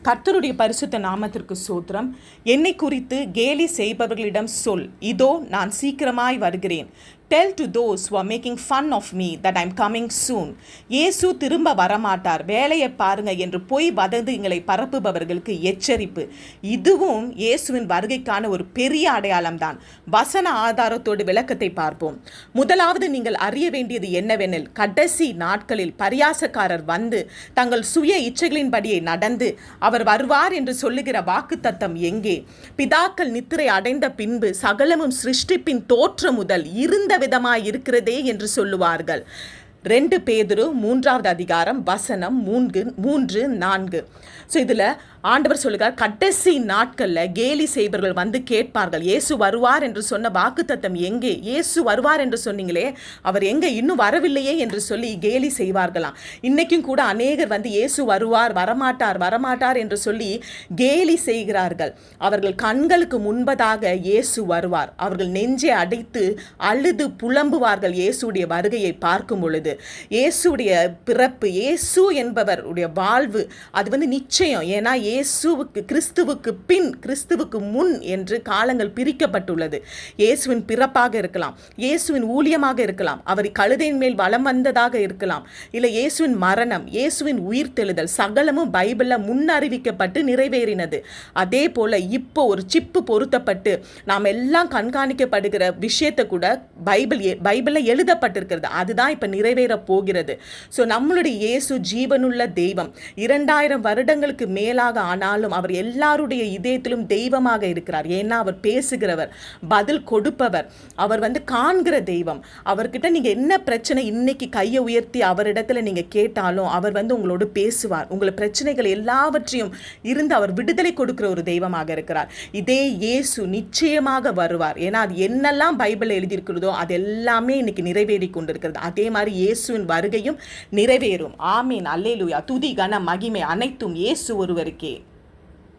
கர்த்தருடைய பரிசுத்த நாமத்திற்கு சோத்திரம். என்னை குறித்து கேலி செய்பவர்களிடம் சொல், இதோ நான் சீக்கிரமாய் வருகிறேன். Tell to those who are making fun of me that I'm coming soon. இயேசு திரும்ப வரமாட்டார், வேலையை பாருங்க என்று பொய் வதந்திகளை பரப்புபவர்களுக்கு எச்சரிப்பு. இதுவும் இயேசுவின் வருகைக்கான ஒரு பெரிய அடையாளம் தான். வசன ஆதாரத்தோடு விளக்கத்தை பார்ப்போம். முதலாவது நீங்கள் அறிய வேண்டியது என்னவெனில், கடைசி நாட்களில் பரியாசக்காரர் வந்து தங்கள் சுய இச்சைகளின்படியே நடந்து அவர் வருவார் என்று சொல்லுகிற வாக்குத்தத்தம் எங்கே? பிதாக்கள் நித்திரை அடைந்த பின்பு சகலமும் சிருஷ்டிப்பின் தோற்றம் முதல் இருந்த விதமாய் இருக்கிறதே என்று சொல்லுவார்கள். 2 பேதுரு 3வது அதிகாரம் வசனம் 3-4. ஸோ இதில் ஆண்டவர் சொல்லுகிறார், கடைசி நாட்களில் கேலி செய்பவர்கள் வந்து கேட்பார்கள், இயேசு வருவார் என்று சொன்ன வாக்குத்தத்தம் எங்கே? இயேசு வருவார் என்று சொன்னீங்களே, அவர் எங்கே? இன்னும் வரவில்லையே என்று சொல்லி கேலி செய்வார்களாம். இன்றைக்கும் கூட அநேகர் வந்து இயேசு வருவார், வரமாட்டார் என்று சொல்லி கேலி செய்கிறார்கள். அவர்கள் கண்களுக்கு முன்பதாக இயேசு வருவார். அவர்கள் நெஞ்சை அடைத்து அழுது புலம்புவார்கள் இயேசுடைய வருகையை பார்க்கும் பொழுது. இயேசுடைய பிறப்பு, இயேசு என்பவருடைய வாழ்வு அது வந்து நிச்சயம். ஏன்னா இயேசுவுக்கு, கிறிஸ்துவுக்கு பின், கிறிஸ்துவுக்கு முன் என்று காலங்கள் பிரிக்கப்பட்டுள்ளது. இயேசுவின் பிறப்பாக இருக்கலாம், இயேசுவின் ஊழியமாக இருக்கலாம், அவர் கழுதையின் மேல் வலம் வந்ததாக இருக்கலாம், இல்லை இயேசுவின் மரணம், இயேசுவின் உயிர்த்தெழுதல், சகலமும் பைபிளில் முன்னறிவிக்கப்பட்டு நிறைவேறினது. அதே போல இப்போ ஒரு சிப்பு பொருத்தப்பட்டு நாம் எல்லாம் கண்காணிக்கப்படுகிற விஷயத்தை கூட பைபிளில் எழுதப்பட்டிருக்கிறது. அதுதான் இப்போ நிறைவேற போகிறது. ஸோ நம்மளுடைய இயேசு ஜீவனுள்ள தெய்வம். 2000 வருடங்களுக்கு மேலாக ஆனாலும் அவர் எல்லாருடைய இதயத்திலும் தெய்வமாக இருக்கிறார். ஏன்னா அவர் பேசுகிறவர், பதில் கொடுப்பவர், அவர் வந்து காண்கிற தெய்வம். அவர்கிட்ட நீங்க என்ன பிரச்சனை இன்னைக்கு கையை உயர்த்தி அவரிடத்துல நீங்க கேட்டாலும் அவர் வந்து உங்களோடு பேசுவார். உங்களை பிரச்சனைகள் எல்லாவற்றையும் இருந்து அவர் விடுதலை கொடுக்கிற ஒரு தெய்வமாக இருக்கிறார். இதே இயேசு நிச்சயமாக வருவார். ஏன்னா அது என்னெல்லாம் பைபிள் எழுதியிருக்கிறதோ அது எல்லாமே இன்னைக்கு நிறைவேறி கொண்டிருக்கிறது. அதே மாதிரி இயேசுவின் வருகையும் நிறைவேறும். ஆமீன், அல்லேலூயா. துதி, கன, மகிமை அனைத்தும் இயேசு ஒருவருக்கே.